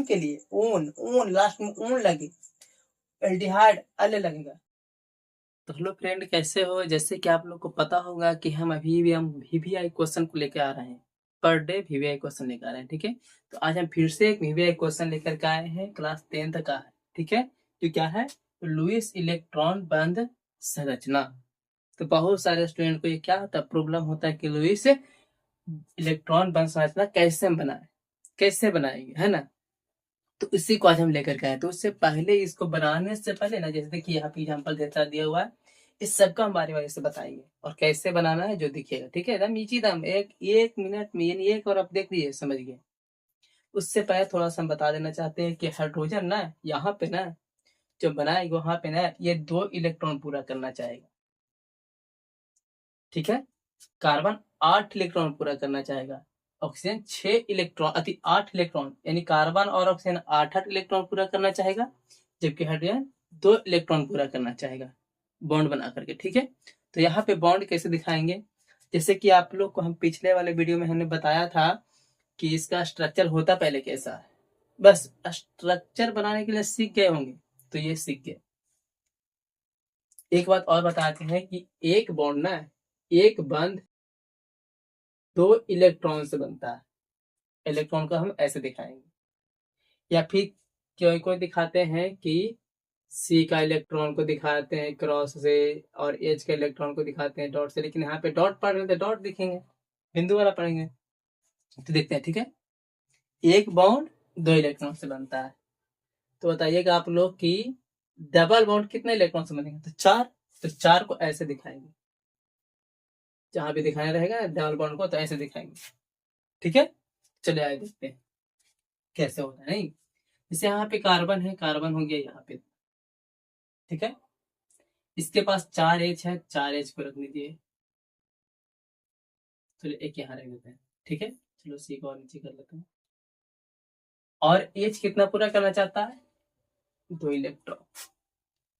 के लिए ऊन ऊन लास्ट में ऊन लगे, एल्डिहाइड अल लगेगा। तो हेलो फ्रेंड, कैसे हो? जैसे कि आप लोग को पता होगा कि हम वीवीआई क्वेश्चन को लेकर आ रहे हैं, पर डे वीवीआई क्वेश्चन लेकर आ रहे हैं। ठीक है, तो आज हम फिर से एक वीवीआई क्वेश्चन लेकर के आए हैं, क्लास 10th का है। ठीक है, तो क्या है? लुईस इलेक्ट्रॉन बंद संरचना। तो बहुत सारे स्टूडेंट को ये क्या होता है, प्रॉब्लम होता है कि लुईस इलेक्ट्रॉन बंद संरचना कैसे बनाए, कैसे बनाएंगे, है ना। तो इसी को आज हम लेकर के आए। तो उससे पहले, इसको बनाने से पहले ना, जैसे देखिए यहाँ पे एग्जाम्पल देता दिया हुआ है, इस सबका हम बारी बारी से बताएंगे और कैसे बनाना है जो दिखेगा। ठीक है, एकदम इजी, दम एक एक मिनट में, यानी एक और आप देख लीजिए, समझ गए। उससे पहले थोड़ा सा हम बता देना चाहते हैं कि हाइड्रोजन ना यहाँ पे ना जो बनाएगा वहां पे ना ये 2 इलेक्ट्रॉन पूरा करना चाहेगा। ठीक है, कार्बन 8 इलेक्ट्रॉन पूरा करना चाहेगा, ऑक्सीजन 6 इलेक्ट्रॉन अति 8 इलेक्ट्रॉन, यानी कार्बन और ऑक्सीजन 8 इलेक्ट्रॉन पूरा करना चाहेगा, जबकि हाइड्रोजन 2 इलेक्ट्रॉन पूरा करना चाहेगा बॉन्ड बना करके। ठीक है, तो यहाँ पे बॉन्ड कैसे दिखाएंगे, जैसे कि आप लोग को हम पिछले वाले वीडियो में हमने बताया था कि इसका स्ट्रक्चर होता पहले कैसा है। बस स्ट्रक्चर बनाने के लिए सीख गए होंगे, तो ये सीख गए। एक बात और बताते हैं कि एक बॉन्ड ना, एक बंध 2 इलेक्ट्रॉन से बनता है। इलेक्ट्रॉन को हम ऐसे दिखाएंगे, या फिर कोई कोई दिखाते हैं कि सी का इलेक्ट्रॉन को दिखाते हैं क्रॉस से और एच का इलेक्ट्रॉन को दिखाते हैं डॉट से, लेकिन यहाँ पे डॉट पढ़ रहे हैं तो डॉट दिखेंगे, बिंदु वाला पढ़ेंगे तो देखते हैं। ठीक है, एक बॉन्ड 2 इलेक्ट्रॉन से बनता है। तो बताइएगा आप लोग कि डबल बॉन्ड कितने इलेक्ट्रॉन से बनेंगे, तो 4। तो 4 को ऐसे दिखाएंगे, जहां भी दिखाना रहेगा डबल बॉन्ड को तो ऐसे दिखाएंगे। ठीक है, चलिए आगे देखते हैं कैसे होता है। नहीं, जैसे यहाँ पे कार्बन है, कार्बन हो गया यहाँ पे। ठीक है, इसके पास 4 एच है, 4 एच को रख लीजिए। चलो एक यहाँ रख देते हैं। ठीक है, चलो सी को और नीचे कर लेते हैं। और एच कितना पूरा करना चाहता है, 2 इलेक्ट्रॉन।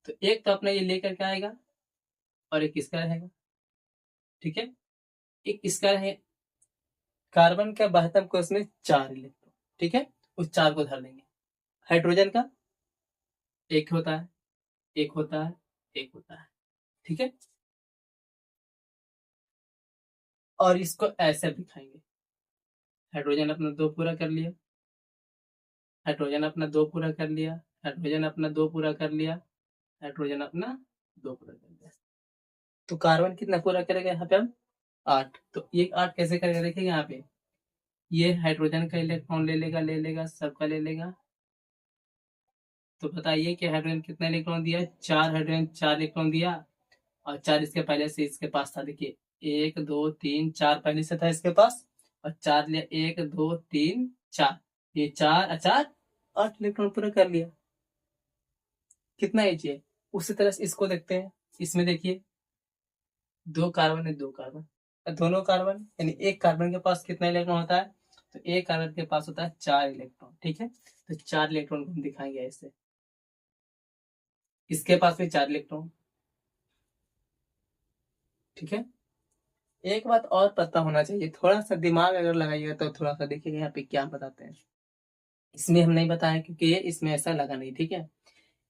तो एक तो अपना ये लेकर के आएगा और एक इसका रहेगा। ठीक है, एक इसका रहे, कार्बन का 72 को इसमें 4 इलेक्ट्रॉन। ठीक है, उस 4 को धर लेंगे। हाइड्रोजन का एक होता है, एक होता है, एक होता है। ठीक है, और इसको ऐसे दिखाएंगे। हाइड्रोजन अपना 2 पूरा कर लिया, हाइड्रोजन अपना 2 पूरा कर लिया, हाइड्रोजन अपना 2 पूरा कर लिया, हाइड्रोजन अपना 2 पूरा कर लिया। तो कार्बन कितना पूरा करेगा यहाँ पे, हम 8। तो ये 8 कैसे करेगा, देखिए यहाँ पे ये हाइड्रोजन का इलेक्ट्रॉन ले लेगा, ले लेगा, सबका ले लेगा। तो बताइए कि हाइड्रोजन कितना इलेक्ट्रॉन दिया, 4 हाइड्रोजन 4 इलेक्ट्रॉन दिया, और 4 इसके पहले से इसके पास था। देखिए 1 2 3 4 पहले से था इसके पास, और 4 लिया, 1 2 3 4, ये 4 4 8 इलेक्ट्रॉन पूरा कर लिया। कितना एच है, उसी तरह से इसको देखते हैं। इसमें देखिए 2 कार्बन है, 2 कार्बन, दोनों कार्बन, यानी एक कार्बन के पास कितना इलेक्ट्रॉन होता है, तो एक कार्बन के पास होता है 4 इलेक्ट्रॉन। ठीक है, तो 4 इलेक्ट्रॉन को हम दिखाएंगे ऐसे, इसके पास भी 4 इलेक्ट्रॉन। ठीक है, एक बात और पता होना चाहिए, थोड़ा सा दिमाग अगर लगाइएगा तो थोड़ा सा देखिएगा यहाँ पे क्या बताते हैं। इसमें हम नहीं बताया क्योंकि ये इसमें ऐसा लगा नहीं। ठीक है,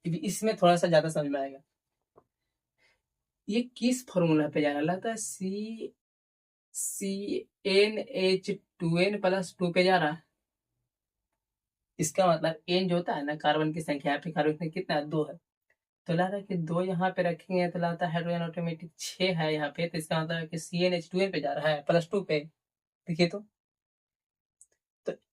क्योंकि इसमें थोड़ा सा ज्यादा समझ में आएगा। ये किस फॉर्मूला पे जा रहा लगता है, CnH2n+2 पे जा रहा है। इसका मतलब एन जो होता है ना, कार्बन की संख्या, पे कार्बन कितना है, 2 है। तो लग रहा है कि 2 यहाँ पे रखेंगे तो लगता है हाइड्रोजन ऑटोमेटिक 6 है यहाँ पे, तो इसका मतलब है कि CnH2n पे जा रहा है +2 पे। देखिए तो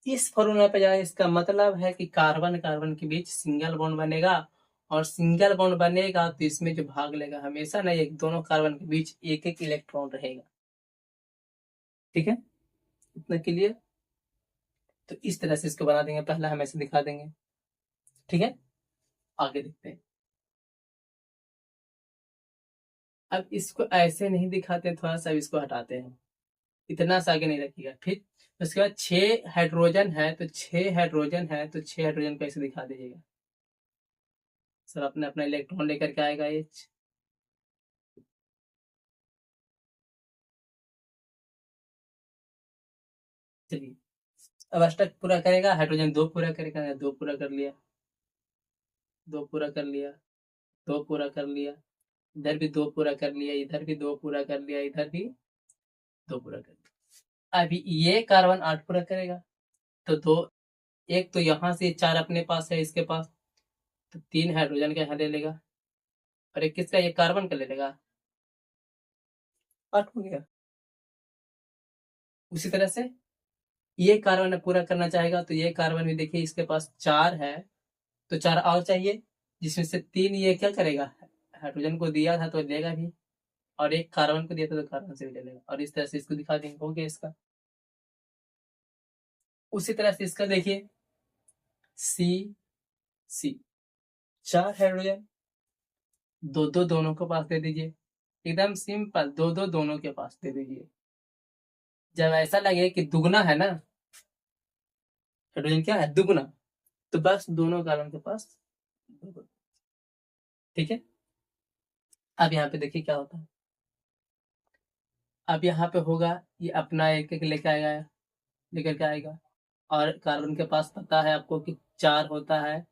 इस फॉर्मूला पे जाए, इसका मतलब है कि कार्बन कार्बन के बीच सिंगल बॉन्ड बनेगा, और सिंगल बॉन्ड बनेगा तो इसमें जो भाग लेगा हमेशा ना, एक दोनों कार्बन के बीच एक एक इलेक्ट्रॉन रहेगा। ठीक है, इतना क्लियर। तो इस तरह से इसको बना देंगे, पहला हम ऐसे दिखा देंगे। ठीक है, आगे देखते हैं। अब इसको ऐसे नहीं दिखाते हैं, थोड़ा सा इसको हटाते हैं, इतना सा आगे नहीं रखिएगा। फिर उसके बाद 6 हाइड्रोजन है, तो 6 हाइड्रोजन है, तो 6 हाइड्रोजन को ऐसे दिखा दीजिएगा। सब अपने अपना इलेक्ट्रॉन लेकर के आएगा एच। चलिए अब अष्टक पूरा करेगा, हाइड्रोजन 2 पूरा करेगा, 2 पूरा कर लिया, 2 पूरा कर लिया, 2 पूरा कर लिया, इधर भी 2 पूरा कर लिया, इधर भी 2 पूरा कर लिया, इधर भी 2 पूरा कर लिया। अभी ये कार्बन 8 पूरा करेगा, तो 2, एक तो यहाँ से 4 अपने पास है, इसके पास, तो 3 हाइड्रोजन का यहाँ ले लेगा, और एक किसका, ये कार्बन का ले लेगा, 8 हो गया। उसी तरह से ये कार्बन पूरा करना चाहेगा, तो ये कार्बन भी देखिए इसके पास 4 है, तो 4 और चाहिए, जिसमें से 3 ये क्या करेगा, हाइड्रोजन को दिया था तो लेगा भी, और एक कार्बन को दिया था तो कार्बन से भी ले लेगा, और इस तरह से इसको दिखा देंगे, हो गया इसका। उसी तरह से इसका देखिए, सी सी 4 हाइड्रोजन, दो दो दोनों के पास दे दीजिए, एकदम सिंपल, दो दो दोनों के पास दे दीजिए। जब ऐसा लगे कि दुगना है ना, हाइड्रोजन क्या है, दुगना, तो बस दोनों कार्बन के पास, ठीक है। अब यहाँ पे देखिए क्या होता है, अब यहाँ पे होगा, ये अपना एक एक लेकर आएगा, लेकर के आएगा, और कार्बन के पास पता है आपको कि 4 होता है,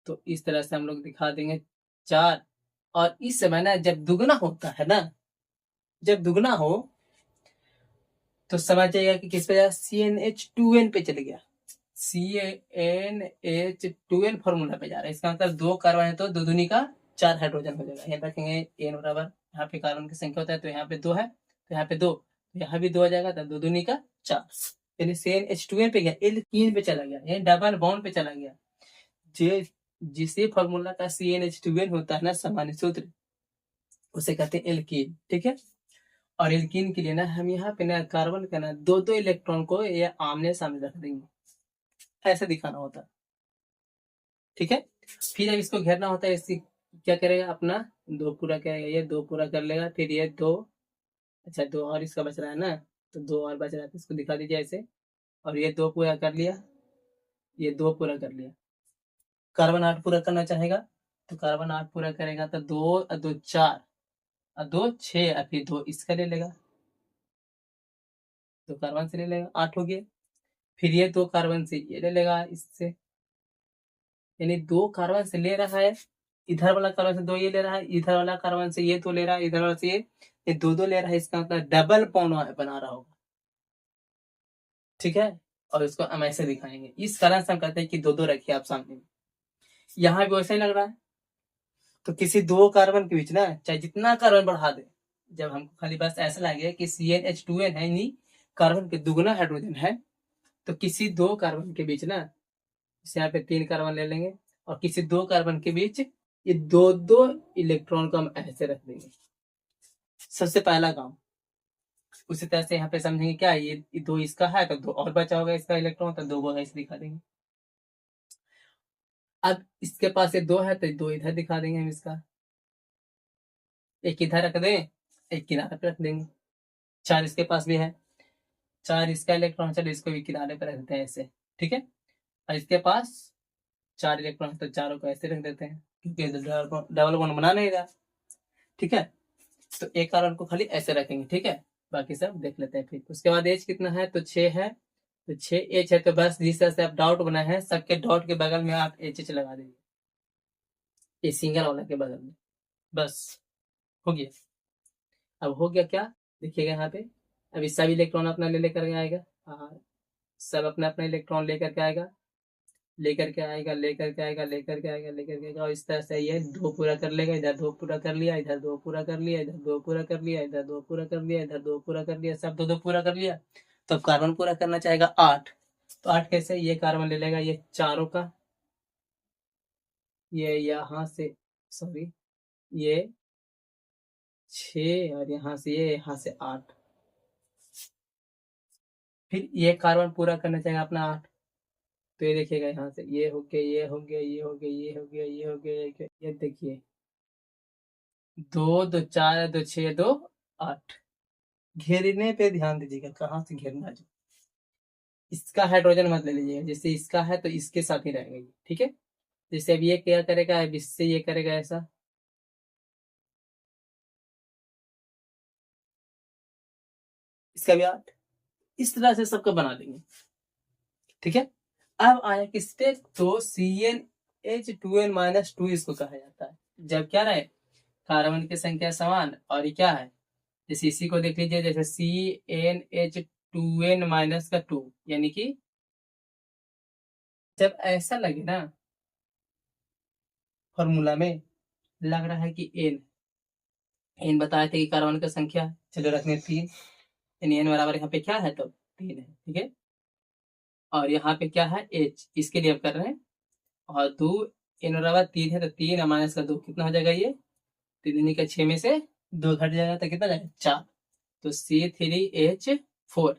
तो इस तरह से हम लोग दिखा देंगे 4। और इस समय ना जब दुगना होता है ना, जब दुगना हो तो समझ जाइएगा कि किस पे जाएगा, CnH2n पे चले गया, CnH2n फॉर्मूला पे जा रहा है। इसका मतलब 2 कार्बन है तो 2 दूनी का 4 हाइड्रोजन हो जाएगा। यहाँ रखेंगे n बराबर, यहाँ पे कार्बन की संख्या होता है तो यहाँ पे 2 है, तो यहाँ पे 2, तो यहाँ भी 2 आ जाएगा, तो 2 दूनी का 4, यानी CnH2n पे गया, एल्कीन पे चला गया, यानी डबल बॉन्ड पे चला गया। जिसे फॉर्मूला का CnH2n होता है ना, सामान्य सूत्र, उसे कहते हैं एल्कीन, ठीक है। और एल्कीन के लिए ना हम यहाँ पे ना कार्बन का ना 2 इलेक्ट्रॉन को ये आमने सामने रख देंगे, ऐसे दिखाना होता है, ठीक है। फिर जब इसको घेरना होता है, इसकी क्या करेगा, अपना 2 पूरा करेगा, ये 2 पूरा कर लेगा, फिर ये 2, अच्छा 2 और इसका बच रहा है ना, तो 2 और बच रहा है, तो इसको दिखा दीजिए ऐसे, और ये 2 पूरा कर लिया, ये 2 पूरा कर लिया। कार्बन 8 पूरा करना चाहेगा, तो कार्बन 8 पूरा करेगा, तो 2 और 2 4, और 2 6, और फिर 2 इसका ले लेगा, तो कार्बन से ले लेगा, 8 हो गया। फिर ये 2 कार्बन से ये ले लेगा इससे, यानी 2 कार्बन से ले रहा है, इधर वाला कार्बन से 2 ये ले रहा है, इधर वाला कार्बन से ये 2 ले रहा है, इधर वाला से ये 2 ले रहा है, इसका मतलब डबल बॉन्ड बना रहा होगा, ठीक है। और इसको हम ऐसे दिखाएंगे, इस कारण से हम कहते हैं कि 2 रखिए आप सामने में। यहाँ भी वैसा ही लग रहा है, तो किसी 2 कार्बन के बीच ना चाहे जितना कार्बन बढ़ा दे, जब हमको खाली बस ऐसा लगे कि CnH2n है, यानी कार्बन के दुगना हाइड्रोजन है, तो किसी 2 कार्बन के बीच ना, इसे यहाँ पे 3 कार्बन ले लेंगे, और किसी 2 कार्बन के बीच ये 2 इलेक्ट्रॉन को हम ऐसे रख देंगे, सबसे पहला काम। उसी तरह से यहाँ पे समझेंगे क्या, ये 2 इसका है, तो 2 और बचा होगा इसका इलेक्ट्रॉन, तो 2 को ऐसे दिखा देंगे। अब इसके पास ये 2 है, तो 2 इधर दिखा देंगे हम इसका, एक इधर रख दें, एक किनारे पे रख देंगे। 4 इसके पास भी है, 4 इसका इलेक्ट्रॉन, चलो इसको भी किनारे पे रख देते हैं ऐसे, ठीक है। और इसके पास 4 इलेक्ट्रॉन है, तो चारों को ऐसे रख देते हैं, क्योंकि डबल बॉन्ड बना नहीं रहा, ठीक है। तो एक कार्बन को खाली ऐसे रखेंगे, ठीक है। बाकी सब देख लेते हैं फिर। उसके बाद एच कितना है, तो 6 है, तो 6 एच है, तो बस जिस तरह से आप डॉट बनाए हैं, सबके डॉट के बगल में आप एच लगा दीजिए, ये सिंगल वाला के बगल में, बस हो गया। अब हो गया क्या, देखिएगा यहाँ पे, अभी सब इलेक्ट्रॉन अपना ले लेकर आएगा, हाँ, सब अपना अपना इलेक्ट्रॉन लेकर के आएगा, लेकर के आएगा, लेकर के आएगा, लेकर के आएगा, लेकर के आएगा, और इस तरह से ये 2 पूरा कर लेगा, इधर 2 पूरा कर लिया, इधर 2 पूरा कर लिया, इधर 2 पूरा कर लिया, इधर 2 पूरा कर लिया, इधर 2 पूरा कर लिया, सब 2 पूरा कर लिया। तो अब कार्बन पूरा करना चाहेगा 8, तो 8 कैसे, ये कार्बन ले लेगा ये चारों का, ये यहाँ से, सॉरी, ये 6, और यहाँ से ये, यहाँ से 8, फिर ये कार्बन पूरा करना चाहेगा अपना 8, तो ये देखिएगा यहाँ से, ये हो गया, ये हो गया, ये हो गया, ये हो गया, ये हो गया, ये देखिए, 2 2 4 2 6 2 8। घेरने पे ध्यान दीजिएगा, कहाँ से घेरना है। इसका हाइड्रोजन मत ले लीजिएगा, जैसे इसका है तो इसके साथ ही रहेगा ये, ठीक है। जैसे अब ये क्या करेगा, अब इससे ये करेगा ऐसा, इसका भी 8, इस तरह से सबका बना देंगे। ठीक है। अब आया किस पे, तो CnH2n-2 इसको कहा जाता है। जब क्या रहे, कार्बन की संख्या समान और ये क्या है, जैसे इसी को देख लीजिए, जैसे CnH2n-2 यानी कि जब ऐसा लगे ना फॉर्मूला में, लग रहा है कि एन बताए थे कि कार्बन की संख्या, चलो रखने 3, यानी एन बराबर यहाँ पे क्या है, तो 3 है, ठीक है। और यहाँ पे क्या है, एच, इसके लिए अब कर रहे हैं, और 2, एन बराबर 3 है, तो 3 माइनस का 2 कितना हो जाएगा, ये 3 का 6 में से 2 घट जाएगा तो कितना जाएगा, 4, तो C3H4।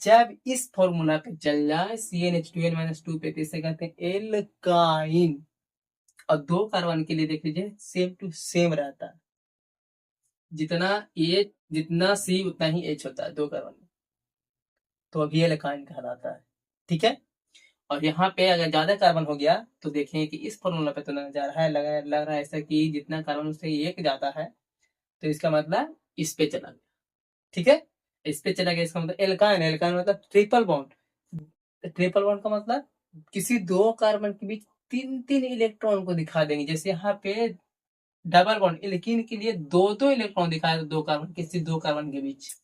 जब इस फॉर्मूला पे चल जाए CnH2n-2 पे, तो इसे कहते हैं एल्काइन। और 2 कार्बन के लिए देख लीजिए सेम टू सेम रहता है, जितना C उतना ही H होता है 2 कार्बन में, तो अभी एल्काइन कहलाता है, ठीक है। और यहाँ पे अगर ज्यादा कार्बन हो गया तो देखेंगे कि इस फॉर्मूला पे तो जा रहा है, लग रहा है ऐसा कि जितना कार्बन उससे एक जाता है, तो इसका मतलब इस पे चला गया, ठीक है। इस पे चला गया, इसका मतलब एल्काइन, एल्काइन मतलब ट्रिपल बॉन्ड। ट्रिपल बॉन्ड का मतलब किसी 2 कार्बन के बीच 3 इलेक्ट्रॉन को दिखा देंगे, जैसे यहाँ पे डबल बॉन्ड एल्कीन के लिए 2 इलेक्ट्रॉन दिखाए, 2 कार्बन, किसी 2 कार्बन के बीच,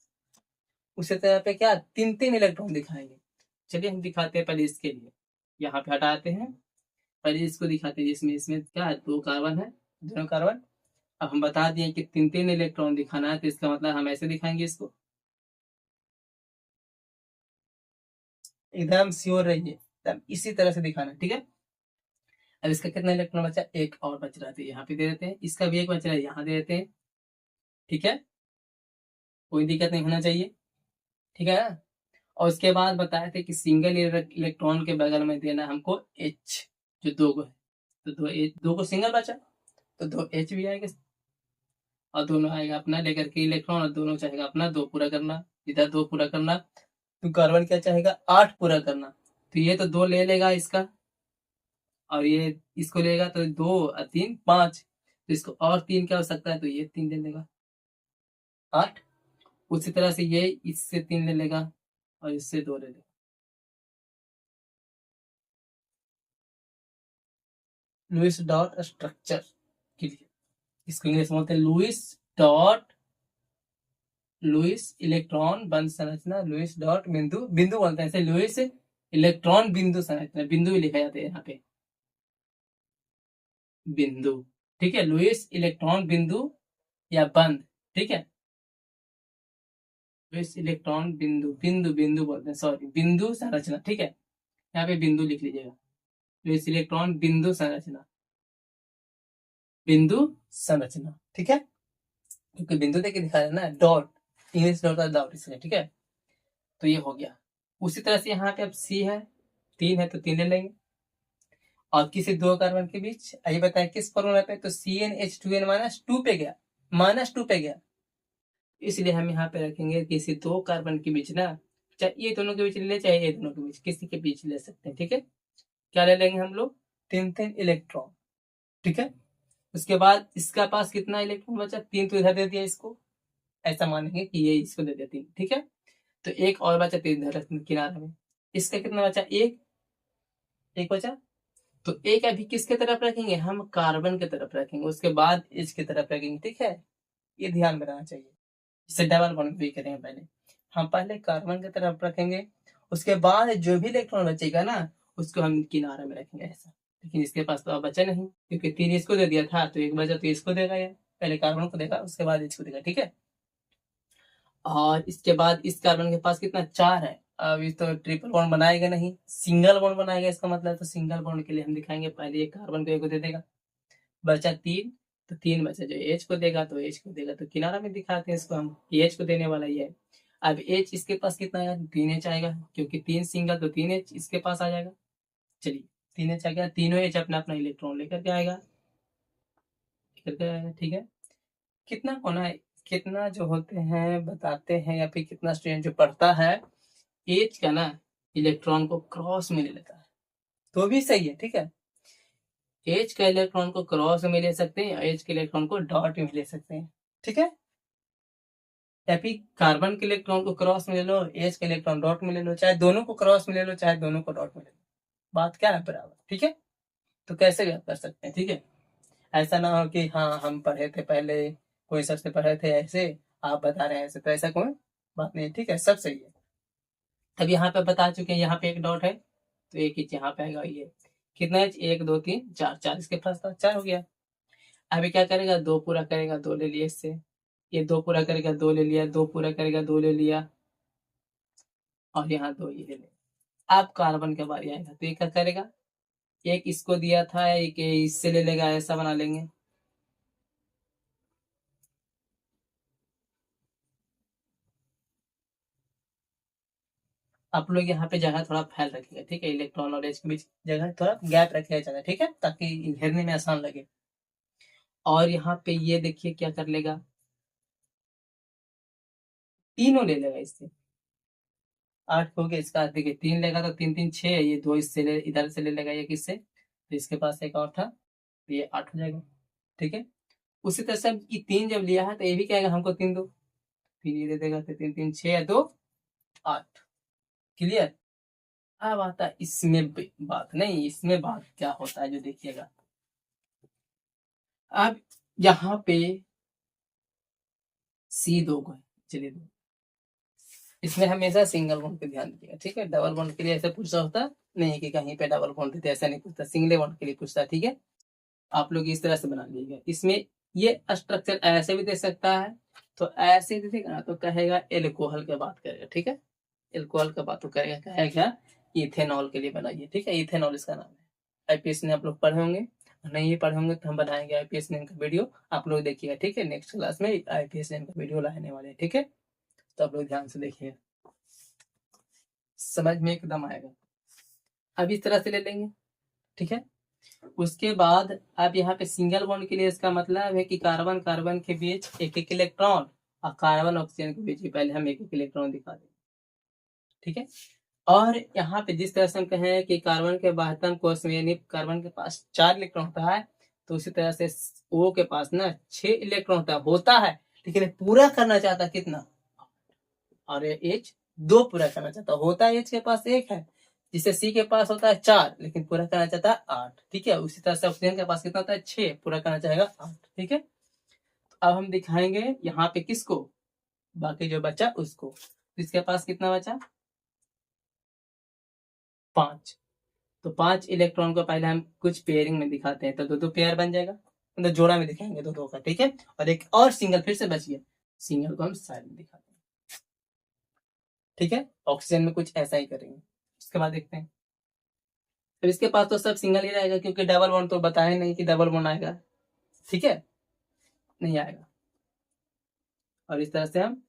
उसी तरह पे क्या 3 इलेक्ट्रॉन दिखाएंगे। चलिए हम दिखाते हैं पहले इसके लिए, यहाँ पे हटाते हैं, पहले इसको दिखाते हैं जिसमें इसमें क्या है, 2 कार्बन है, दोनों कार्बन। अब हम बता दिए कि 3 इलेक्ट्रॉन दिखाना है, तो इसका मतलब हम ऐसे दिखाएंगे इसको, एकदम श्योर रहिए, एकदम इसी तरह से दिखाना, ठीक है। अब इसका कितना इलेक्ट्रॉन बचा, एक और बच रहा है, यहाँ पे दे देते हैं, इसका भी एक बच रहा है, यहाँ दे देते हैं, ठीक है, कोई दिक्कत नहीं होना चाहिए, ठीक है। और उसके बाद बताए थे कि सिंगल इलेक्ट्रॉन के बगल में देना हमको H, जो 2 को है, तो 2 को सिंगल बचा, तो 2 H भी आएगा, और दोनों आएगा अपना लेकर के इलेक्ट्रॉन, और दोनों चाहेगा अपना 2 पूरा करना, इधर 2 पूरा करना, तो कार्बन क्या चाहेगा, 8 पूरा करना, तो ये तो 2 ले लेगा इसका, और ये इसको लेगा, तो 2 और 3 5, तो इसको और 3 क्या हो सकता है, तो ये 3 ले लेगा, 8। उसी तरह से ये इससे 3 ले लेगा, और इससे 2 ले लेगा। लुईस डॉट स्ट्रक्चर के लिए, इसको इंग्लिश में बोलते हैं लुईस इलेक्ट्रॉन बंद संरचना, लुईस डॉट बिंदु, बिंदु बोलते हैं ऐसे, लुईस इलेक्ट्रॉन बिंदु संरचना, बिंदु भी लिखा जाता है यहाँ पे, बिंदु, ठीक है, लुईस इलेक्ट्रॉन बिंदु या बंद, ठीक है, लुईस इलेक्ट्रॉन बिंदु, बिंदु बोलते हैं, सॉरी, बिंदु संरचना, ठीक है, यहाँ पे बिंदु लिख लीजिएगा, लुईस इलेक्ट्रॉन बिंदु संरचना, बिंदु संरचना, ठीक है, क्योंकि बिंदु देके दिखा ना, डॉट, इंग्लिश डॉट का डॉट इसलिए, ठीक है। तो ये हो गया। उसी तरह से यहाँ पे अब C है, 3 है तो 3 ले लेंगे, और किसी 2 कार्बन के बीच, आइए बताएं किस फॉर्मूला पे, तो CnH2n-2 पे गया, -2 पे गया, इसलिए हम यहाँ पे रखेंगे किसी 2 कार्बन के बीच ना, चाहे ये दोनों के बीच ले, चाहे ये दोनों के बीच, किसी के बीच ले सकते हैं, ठीक है। क्या ले लेंगे हम लोग, 3 इलेक्ट्रॉन, ठीक है। उसके बाद इसका पास कितना इलेक्ट्रॉन बचा, 3 तो इधर दे दिया इसको, ऐसा मानेंगे कि ये इसको दे दिया 3, ठीक है। तो एक और बचा 3 इधर किनारे में, इसका कितना बचा, एक बचा, तो एक अभी किसके तरफ रखेंगे, हम कार्बन की तरफ रखेंगे, उसके बाद H की तरफ रखेंगे, ठीक है, ये ध्यान में रहना चाहिए। इसे डबल बॉन्ड भी करेंगे, पहले हम पहले कार्बन की तरफ रखेंगे, उसके बाद जो भी इलेक्ट्रॉन बचेगा ना, उसको हम किनारे में रखेंगे ऐसा, लेकिन इसके पास तो अब बचा नहीं, क्योंकि 3 इसको दे दिया था, तो एक बचा तो इसको देगा, ये पहले कार्बन को देगा, उसके बाद इसको देगा, ठीक है। और इसके बाद इस कार्बन के पास कितना, 4 है, अब इस तो ट्रिपल बॉन्ड बनाएगा नहीं, सिंगल बॉन्ड बनाएगा, इसका मतलब तो सिंगल बॉन्ड के लिए हम दिखाएंगे, पहले ये कार्बन को एक को दे देगा, बचा 3, तो 3 बचा, जो H को देगा तो H को देगा, तो किनारा में दिखाते हैं इसको हम, H को देने वाला ये है। अब H इसके पास कितना आएगा, 3H आएगा, क्योंकि 3 सिंगल, तो 3H इसके पास आ जाएगा, चलिए 3H आ गया, तीनों H अपना अपना इलेक्ट्रॉन लेकर के आएगा, ठीक है। कितना होना है, कितना जो होते हैं बताते हैं, या फिर कितना स्टूडेंट जो पढ़ता है, H का ना इलेक्ट्रॉन को क्रॉस में ले लेता है, तो भी सही है, ठीक है। H का इलेक्ट्रॉन को क्रॉस में ले सकते हैं, H के इलेक्ट्रॉन को डॉट में ले सकते हैं, ठीक है। या फिर कार्बन के इलेक्ट्रॉन को क्रॉस में ले लो, H के इलेक्ट्रॉन डॉट में ले लो, चाहे दोनों को क्रॉस में ले लो, चाहे दोनों को डॉट में ले लो, बात क्या है बराबर। ठीक है, तो कैसे ज्ञात कर सकते हैं। ठीक है, ऐसा ना हो कि हाँ हम पढ़े थे पहले, कोई सबसे पढ़े थे ऐसे, आप बता रहे हैं ऐसे, तो ऐसा कोई बात नहीं। ठीक है, सब सही है। अब यहाँ पे बता चुके हैं, यहाँ पे एक डॉट है तो एक ही यहाँ पे आएगा। ये कितना है, 1 2 3 4, 4 इसके पास था, 4 हो गया। अभी क्या करेगा, 2 पूरा करेगा, 2 ले लिया इससे, ये 2 पूरा करेगा, 2 ले लिया, 2 पूरा करेगा, 2 ले लिया, और यहाँ 2 ये ले लिया। अब कार्बन के बारी आएगा तो ये क्या करेगा, एक इसको दिया था, एक इससे ले लेगा, ऐसा बना लेंगे। आप लोग यहाँ पे जगह थोड़ा फैल रखिएगा। ठीक है, इलेक्ट्रॉन और एच के बीच जगह थोड़ा गैप रखिएगा ज्यादा। ठीक है, ताकि घेरने में आसान लगे। और यहाँ पे ये देखिए क्या कर लेगा, तीनों ले लेगा इससे। 8 हो गया, इसका देखिए 3 लेगा तो 3 3 6, ये 2 इससे ले, इधर से ले लेगा ये किससे, तो इसके पास एक और था, तो ये 8 हो जाएगा। ठीक है, उसी तरह से ये 3 जब लिया है तो ये भी कहेगा हमको 3 दो, फिर ये दे देगा, तो 3 3 6 2 8। क्लियर। अब आता है इसमें बात, नहीं इसमें बात क्या होता है जो देखिएगा। अब यहाँ पे C2 को है, चलिए दो, इसमें हमेशा सिंगल बॉन्ड पे ध्यान दीजिएगा। ठीक है, डबल बॉन्ड के लिए ऐसे पूछा होता नहीं कि कहीं पे डबल बॉन्ड देते, ऐसा नहीं पूछता, सिंगल बॉन्ड के लिए पूछता। ठीक है, आप लोग इस तरह से बना लीजिएगा। इसमें ये स्ट्रक्चर ऐसे भी दे सकता है, तो ऐसे दे देगा ना तो कहेगा एल्कोहल की बात करेगा। ठीक है, एल्कोहल का बात तो करेगा, कहेगा इथेनॉल के लिए बनाइए। ठीक है, इथेनॉल इसका नाम है। आईपीएस ने आप लोग पढ़े होंगे, नहीं पढ़े होंगे तो हम बनाएंगे आईपीएस नेम का वीडियो, आप लोग देखिएगा। ठीक है, नेक्स्ट क्लास में आईपीएस नेम का वीडियो लाने वाले हैं। ठीक है, तो आप लोग ध्यान से देखिए, समझ में एकदम आएगा। अब इस तरह से ले लेंगे। ठीक है, उसके बाद अब यहाँ पे सिंगल बॉन्ड के लिए इसका मतलब है कि कार्बन कार्बन के बीच एक एक इलेक्ट्रॉन, और कार्बन ऑक्सीजन के बीच भी पहले हम एक एक इलेक्ट्रॉन दिखा देंगे। ठीक है, और यहाँ पे जिस तरह से हम कहें कि कार्बन के बाह्यतम कोश में, यानी कार्बन के पास 4 इलेक्ट्रॉन होता है, तो उसी तरह से O के पास ना 6 इलेक्ट्रॉन होता है, लेकिन पूरा करना चाहता कितना, और H 2 पूरा करना चाहता होता है, H के पास 1 है, जिसे C के पास होता है 4, लेकिन पूरा करना चाहता है 8। ठीक है, उसी तरह से ऑक्सीजन के पास कितना होता है, 6, पूरा करना चाहेगा 8। ठीक है, अब हम दिखाएंगे यहाँ पे किसको, बाकी जो बचा उसको, इसके पास कितना बचा, 5। तो 5 इलेक्ट्रॉन को पहले हम कुछ पेयरिंग में दिखाते हैं, तो 2 2 पेयर बन जाएगा, मतलब जोड़ा में दिखाएंगे 2 2 का। ठीक है, और एक और सिंगल फिर से बच गया, सिंगल को हम साइड में दिखाते हैं। ठीक है, ऑक्सीजन में कुछ ऐसा ही करेंगे। उसके बाद देखते हैं, तो इसके पास तो सब सिंगल ही रहेगा, क्योंकि डबल बॉन्ड तो बताया नहीं कि डबल बॉन्ड आएगा। ठीक है, नहीं आएगा। और इस तरह से हम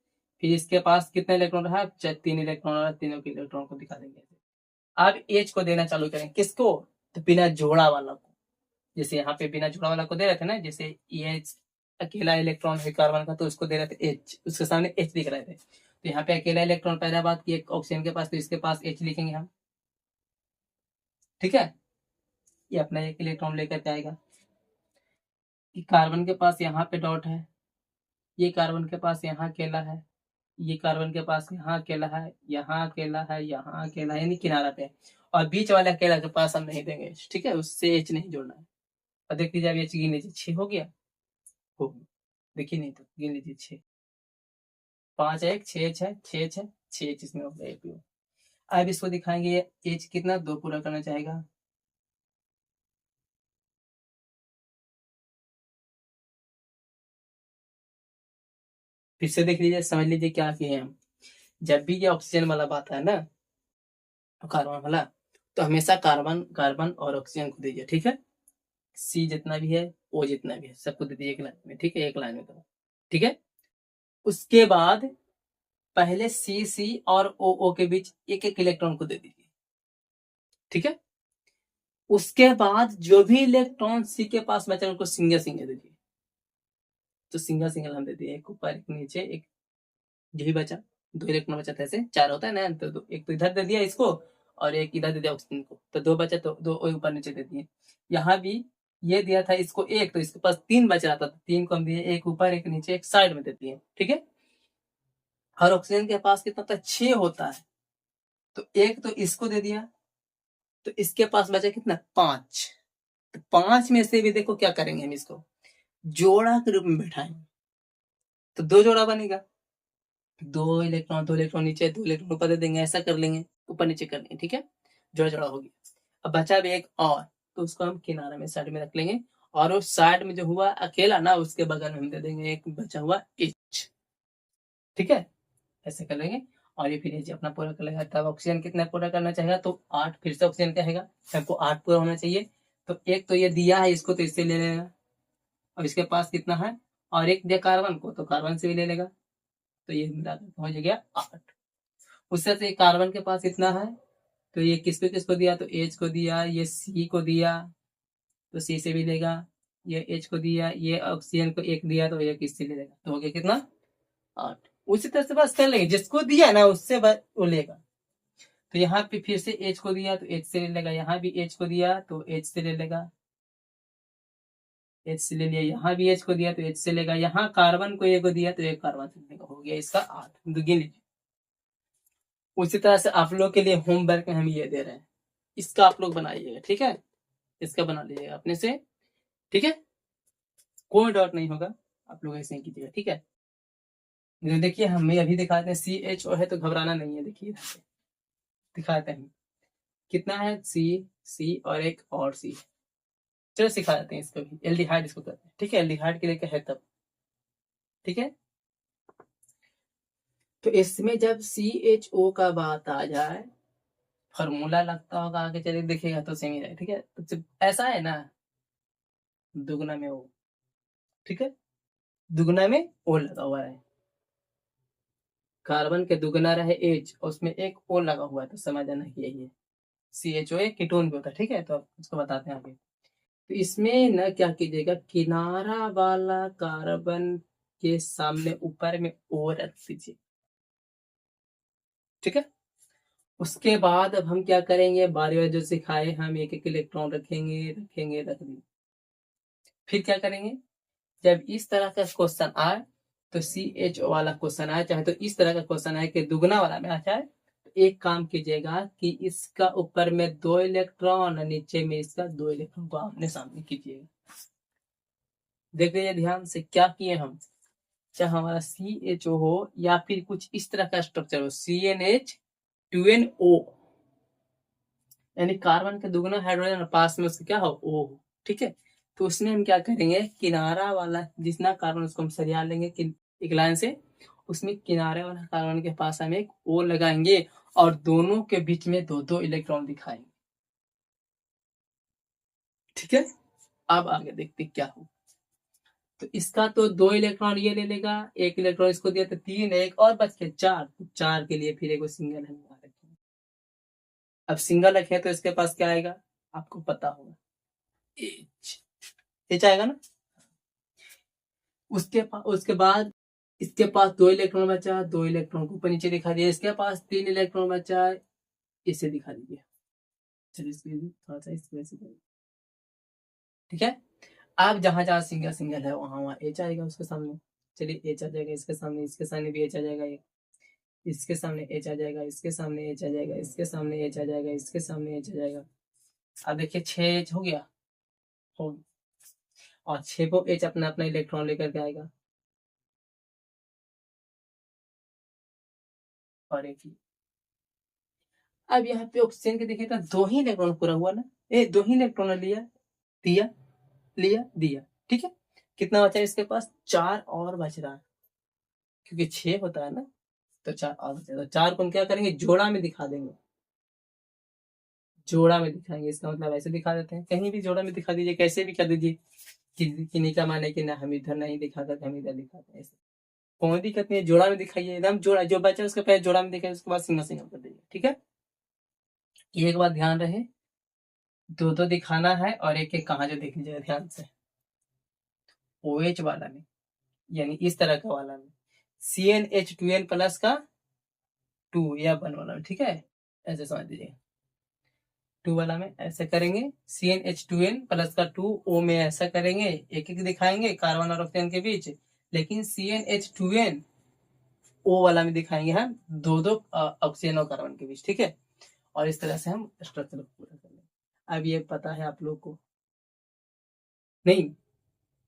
फिर इसके पास कितने इलेक्ट्रॉन रहा, 3 इलेक्ट्रॉन, और तीनों के इलेक्ट्रॉन को दिखा देंगे। अब एच को देना चालू करेंगे, किसको, तो बिना जोड़ा वाला को। जैसे यहाँ पे बिना जोड़ा वाला को दे रहे थे ना, जैसे ये अकेला इलेक्ट्रॉन है कार्बन का, तो उसको दे रहे थे एच, उसके सामने एच लिख रहे थे, तो यहाँ पे अकेला इलेक्ट्रॉन पहला बात की ऑक्सीजन के पास, तो इसके पास एच लिखेंगे हम। ठीक है, ये अपना एक इलेक्ट्रॉन लेकर के आएगा, कि कार्बन के पास यहाँ पे डॉट है, ये कार्बन के पास यहाँ अकेला है, ये कार्बन के पास यहाँ अकेला है, यहाँ अकेला है, यहाँ अकेला है, यानी किनारा पे, और बीच वाले अकेला के पास हम नहीं देंगे। ठीक है, उससे एच नहीं जोड़ना है। और देख लीजिए, अब एच गिन लीजिए, 6 हो गया, हो गया, देखिए नहीं तो गिन लीजिए 6, 5 1 6 6 6 6 6 इसमें हो गया एक। अब इसको दिखाएंगे, एच कितना 2 पूरा करना चाहेगा, फिर से देख लीजिए, समझ लीजिए क्या किए हम। जब भी ये ऑक्सीजन वाला बात है ना, कार्बन वाला, तो हमेशा कार्बन कार्बन और ऑक्सीजन को दीजिए। ठीक है, सी जितना भी है, ओ जितना भी है, सबको दे दीजिए एक लाइन में। ठीक है, एक लाइन में करो। ठीक है, उसके बाद पहले सी सी और ओ ओ के बीच एक एक इलेक्ट्रॉन को दे दीजिए। ठीक है, उसके बाद जो भी इलेक्ट्रॉन सी के पास बचा उनको सिंगल सिंगल दे दीजिए। तो सिंगल सिंगल हम दे दिए, एक ऊपर एक नीचे, एक जो भी बचा, 2 इलेक्ट्रॉन बचा था, ऐसे 4 होता है ना, तो एक तो इधर दे दिया इसको, और एक इधर दे दिया ऑक्सीजन को, तो 2 बचा, तो 2 ऊपर नीचे दे दिए। यहाँ भी ये दिया था इसको एक, तो इसके पास 3 बच रहा था, तो 3 को हम दिए, एक ऊपर एक नीचे एक साइड में दे दिए। ठीक है, और ऑक्सीजन के पास कितना होता है, 6 होता है। तो एक तो इसको दे दिया, तो इसके पास बचा कितना, 5। तो 5 में से भी देखो क्या करेंगे, हम इसको जोड़ा के रूप में बैठाएंगे, तो 2 जोड़ा बनेगा। 2 इलेक्ट्रॉन नीचे, 2 इलेक्ट्रॉन ऊपर दे देंगे, ऐसा कर लेंगे, ऊपर नीचे कर लेंगे, ठीक है, जोड़ा जोड़ा हो गया। अब बचा भी एक और, तो उसको हम किनारे में साइड में रख लेंगे, और उस साइड में जो हुआ अकेला ना, उसके बगल में हम दे देंगे एक बचा हुआ H, ठीक है, ऐसे कर लेंगे। और ये फिर H अपना पूरा कर लेगा। तब ऑक्सीजन कितना पूरा करना चाहेगा, तो 8, फिर से ऑक्सीजन कहेगा, सबको 8 पूरा होना चाहिए। तो एक तो ये दिया है इसको, तो इससे ले लेगा, और इसके पास कितना है, और एक दिया कार्बन को, तो कार्बन से भी ले लेगा, तो ये मिलाकर हो जाएगा 8। उससे से कार्बन के पास इतना है, तो ये किसको किसको दिया, तो H को दिया, ये C को दिया, तो C से भी लेगा, ये H को दिया, ये ऑक्सीजन को एक दिया, तो ये किससे ले लेगा, तो हो गया कितना, 8। उसी तरह से बस कर लेंगे, जिसको दिया ना उससे वो लेगा। तो यहाँ पे फिर से H को दिया, तो H से ले लेगा, यहाँ भी H को दिया, तो H से ले लेगा, H से ले लिया, यहाँ भी H को दिया, तो H से लेगा, यहाँ कार्बन को एक को दिया, तो एक कार्बन से लेगा, हो गया इसका 8। गिन लीजिए। उसी तरह से आप लोग के लिए होमवर्क में हम ये दे रहे हैं, इसका आप लोग बनाइएगा, ठीक है, इसका बना लीजिएगा अपने से, ठीक है, कोई डाउट नहीं होगा, आप लोग ऐसे ही कीजिएगा, ठीक है। देखिए हमें अभी दिखाते हैं, CHO है, तो घबराना नहीं है, देखिए दिखाते हैं कितना है, C और एक और C। चलो सिखा देते हैं इसको भी, एल्डिहाइड इसको करते हैं, ठीक है, एल्डिहाइड के लिए क्या है तब, ठीक है। तो इसमें जब CHO का बात आ जाए, फॉर्मूला लगता होगा आगे चलिए दिखेगा तो सेम ही है, ठीक है। तो जब ऐसा है ना, दुगना में O, ठीक है, दुगना में O लगा हुआ है, कार्बन के दुगना रहे H, और उसमें एक O लगा हुआ है, तो समझ जाना कि यही है CHO, एक कीटोन भी होता है, ठीक है। तो उसको बताते हैं आगे। तो इसमें ना क्या कीजिएगा, किनारा वाला कार्बन के सामने ऊपर में O रख दीजिए, ठीक है। उसके बाद अब हम क्या करेंगे, बारी बारी जो सिखाए हम, एक एक इलेक्ट्रॉन रखेंगे रखेंगे रख देंगे। फिर क्या करेंगे, जब इस तरह का क्वेश्चन आए, तो CHO वाला क्वेश्चन आए, चाहे तो इस तरह का क्वेश्चन आए कि दुगना वाला में आ जाए, तो एक काम कीजिएगा कि इसका ऊपर में 2 इलेक्ट्रॉन और नीचे में इसका 2 इलेक्ट्रॉन को आमने सामने कीजिएगा। देख लीजिए ध्यान से क्या किए हम, चाहे हमारा CHO हो या फिर कुछ इस तरह का स्ट्रक्चर हो, CnH2nO, यानी कार्बन का दुगना हाइड्रोजन और पास में उसका क्या हो, O हो, ठीक है। तो उसमें हम क्या करेंगे, किनारा वाला जितना कार्बन उसको हम सरिया लेंगे एक लाइन से, उसमें किनारे वाला कार्बन के पास हम एक O लगाएंगे, और दोनों के बीच में 2-2 इलेक्ट्रॉन दिखाएंगे, ठीक है। अब आगे देखते क्या हो। तो इसका तो 2 इलेक्ट्रॉन ये ले लेगा, एक इलेक्ट्रॉन इसको दिया, तो 3, एक और बच के 4, तो 4 के लिए फिर एक सिंगल हम यहाँ रखेंगे। अब सिंगल रखे तो इसके पास क्या आएगा, आपको पता होगा, H आएगा ना। उसके बाद इसके पास 2 इलेक्ट्रॉन बचा, 2 इलेक्ट्रॉन को ऊपर नीचे दिखा दिया, इसके पास 3 इलेक्ट्रॉन बचा, इसे दिखा दीजिए, चलिए थोड़ा सा इस वजह से, ठीक है। अब जहां जहां सिंगल सिंगल है वहां वहां H आएगा उसके सामने, चलिए H आ जाएगा, इसके सामने भी H आ जाएगा, इसके सामने H आ जाएगा, इसके सामने H आ जाएगा, इसके सामने H आ जाएगा, इसके सामने H आ जाएगा। अब देखिए 6 H हो गया, हो, और 6 को H अपना अपना इलेक्ट्रॉन लेकर के आएगा, और एक ही। अब यहाँ पे ऑक्सीजन के देखिएगा 2 ही इलेक्ट्रॉन पूरा हुआ ना, 2 ही इलेक्ट्रॉन लिया, दिया, लिया, दिया, ठीक है। कितना बचा इसके पास, 4 और बच रहा है, क्योंकि 6 होता है ना, तो 4 और बचा, तो 4 को हम क्या करेंगे, जोड़ा में दिखा देंगे, जोड़ा में दिखाएंगे, इसका मतलब ऐसे दिखा देते हैं, कहीं भी जोड़ा में दिखा दीजिए, कैसे भी कर दीजिए, किन्हीं का माने कि ना हम इधर नहीं दिखाते, हम इधर दिखाते हैं, ऐसे कोई दिक्कत नहीं है, जोड़ा में दिखाइए, एकदम जोड़ा, जो बचा उसके पहले जोड़ा में दिखाइए, उसके बाद सिंगल सिंगल कर दीजिए, ठीक है। एक बात ध्यान रहे, 2-2 दिखाना है, और एक एक कहाँ जो देख लीजिएगा ध्यान से, OH वाला में, यानी इस तरह का वाला में, CnH2n प्लस का 2 या 1 वाला में, ठीक है, ऐसे समझ लीजिए, 2 वाला में ऐसे करेंगे, CnH2n प्लस का 2 O में ऐसा करेंगे, एक एक दिखाएंगे कार्बन और ऑक्सीजन के बीच, लेकिन CnH2n ओ वाला में दिखाएंगे हम दो दो ऑक्सीजन और कार्बन के बीच, ठीक है। और इस तरह से हम स्ट्रक्चर को पूरा कर लेंगे। अब ये पता है आप लोग को नहीं,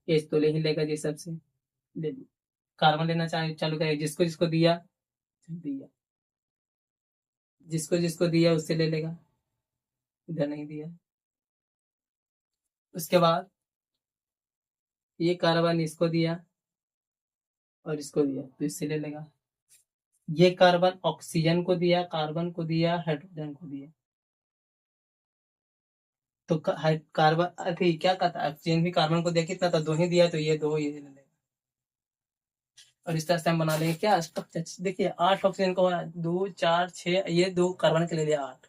एच तो ले ही लेगा जी, सबसे ले ली। कार्बन लेना चालू करेगा, जिसको जिसको दिया दिया, जिसको जिसको दिया उससे ले लेगा, इधर नहीं दिया। उसके बाद ये कार्बन इसको दिया और इसको दिया तो इससे ले लेगा। ये कार्बन ऑक्सीजन को दिया, कार्बन को दिया, हाइड्रोजन को दिया, तो कार्बन अभी क्या कहता है, ऑक्सीजन भी कार्बन को दिया, कितना था, दो ही दिया, तो ये दो ये ले लेगा। और इस तरह से हम बना लेंगे क्या स्ट्रक्चर। देखिए 8 ऑक्सीजन को, 2 4 6, ये 2 कार्बन के ले लिया 8,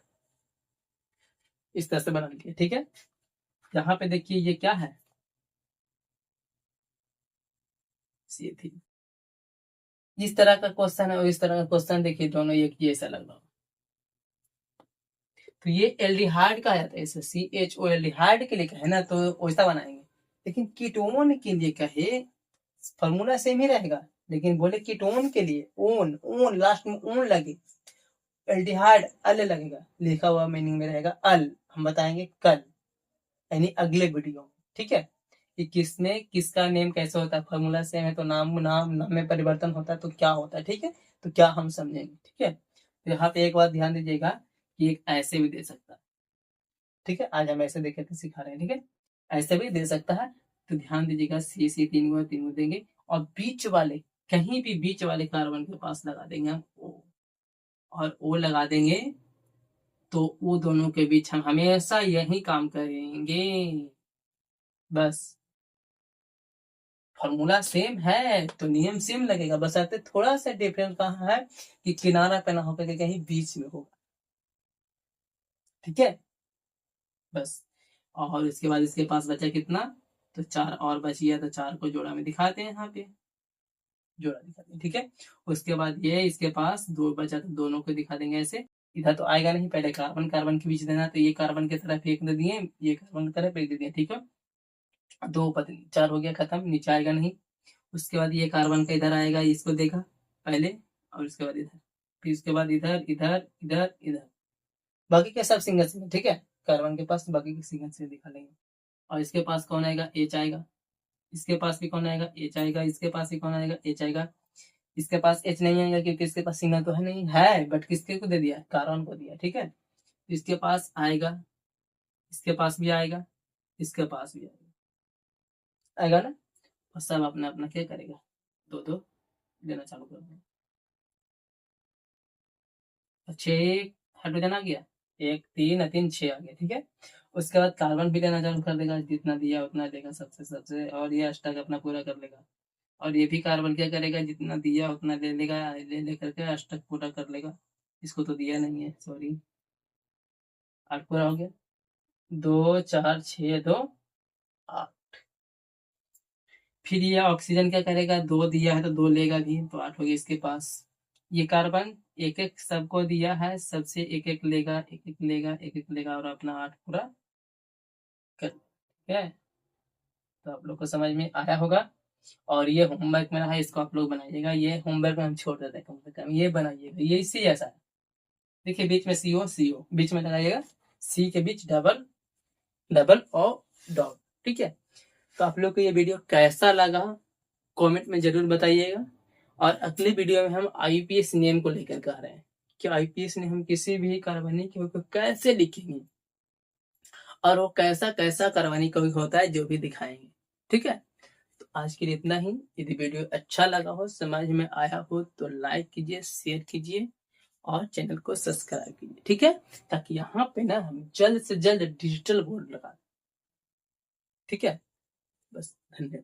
इस तरह से बना लिया, ठीक है। यहाँ पे देखिए ये क्या है, C3। इस तरह का क्वेश्चन है और इस तरह का क्वेश्चन देखिए दोनों एक जैसा लग रहा। तो ये एल्डिहाइड का आता है, इसे CHO एल्डिहाइड के लिए कहे ना तो वैसा बनाएंगे, लेकिन कीटोन के लिए कहे फॉर्मूला सेम ही रहेगा, लेकिन बोले कीटोन के लिए ओन, ओन लास्ट में ओन लगे, एल्डिहाइड अल लगेगा, लिखा हुआ मीनिंग में रहेगा अल, हम बताएंगे कल यानी अगले वीडियो में, ठीक है। कि किसमें किसका नेम कैसे होता है, फॉर्मूला सेम है तो नाम में परिवर्तन होता है तो क्या होता है, ठीक है। तो क्या हम समझेंगे, ठीक है। तो यहाँ पे एक बात ध्यान दीजिएगा कि एक ऐसे भी दे सकता है, ठीक है। आज हम ऐसे देखे थे, सिखा रहे हैं, ठीक है। ऐसे भी दे सकता है, तो ध्यान दीजिएगा सी तीन गो देंगे और बीच वाले कहीं भी बीच वाले कार्बन के पास लगा देंगे हम ओ, और ओ लगा देंगे तो वो दोनों के बीच हम हमेशा यही काम करेंगे, बस फॉर्मूला सेम है तो नियम सेम लगेगा, बस आते थोड़ा सा डिफरेंस कहाँ है कि किनारा पे ना होकर के कहीं बीच में होगा, ठीक है। बस और इसके बाद इसके पास बचा कितना, तो 4 और बच गया, तो 4 को जोड़ा में दिखाते हैं, यहाँ पे जोड़ा दिखाते हैं, ठीक है। उसके बाद ये इसके पास 2 बचा तो दोनों को दिखा देंगे ऐसे, इधर तो आएगा नहीं, पहले कार्बन कार्बन के बीच देना, तो ये कार्बन की तरफ एक दे दिए, ये कार्बन की तरफ एक दे दिए, ठीक है। 2 4 हो गया खत्म, नीचे आएगा नहीं। उसके बाद ये कार्बन का इधर आएगा, इसको देखा पहले, और उसके बाद इधर, फिर उसके बाद इधर इधर इधर इधर, बाकी के सब सिंगल सिंगल, ठीक है। कार्बन के पास बाकी के सिंगल से दिखा लेंगे। और इसके पास कौन आएगा, एच आएगा, इसके पास भी कौन आएगा, एच आएगा, इसके पास भी कौन आएगा, एच आएगा। इसके पास एच नहीं आएगा क्योंकि इसके पास सिंगल तो है नहीं, है बट किसके को दे दिया, कार्बन को दिया, ठीक है। इसके पास आएगा, इसके पास भी आएगा, इसके पास भी आएगा ना, और सब अपना अपना क्या करेगा, दो दो देना चालू कर देगा। 6 हाइड्रोजन आ गया, 1 3 3 6 आ गया, ठीक है। उसके बाद कार्बन भी लेना चालू कर देगा, जितना दिया उतना देगा सबसे सबसे, और ये अष्टक अपना पूरा कर लेगा। और ये भी कार्बन क्या करेगा, जितना दिया उतना ले लेगा, ले करके अष्टक पूरा कर लेगा। इसको तो दिया नहीं है, सॉरी, 8 पूरा हो गया, 2 4 6 2 8। फिर ये ऑक्सीजन क्या करेगा, 2 दिया है तो 2 लेगा भी, तो 8 हो गया इसके पास। ये कार्बन एक एक सबको दिया है, सबसे एक एक लेगा, एक एक लेगा, एक एक लेगा, और अपना 8 पूरा कर, ठीक है। तो आप लोग को समझ में आया होगा। और ये होमवर्क मेरा है, इसको आप लोग बनाइएगा, ये होमवर्क में हम छोड़ देते हैं, कम से कम ये बनाइएगा, ये इसी ऐसा है। देखिए बीच में CO बीच में लगाइएगा, C के बीच डबल डबल और डॉट, ठीक है। तो आप लोग को ये वीडियो कैसा लगा कमेंट में जरूर बताइएगा। और अगले वीडियो में हम IUPAC नेम को लेकर के आ रहे हैं कि IUPAC ने हम किसी भी कार्बनिक को कैसे लिखेंगे और वो कैसा कैसा कार्बनिक होता है जो भी दिखाएंगे, ठीक है। तो आज के लिए इतना ही। यदि वीडियो अच्छा लगा हो, समझ में आया हो, तो लाइक कीजिए, शेयर कीजिए और चैनल को सब्सक्राइब कीजिए, ठीक है। ताकि यहाँ पे ना हम जल्द से जल्द डिजिटल बोर्ड लगा, ठीक है। बस धन्यवाद।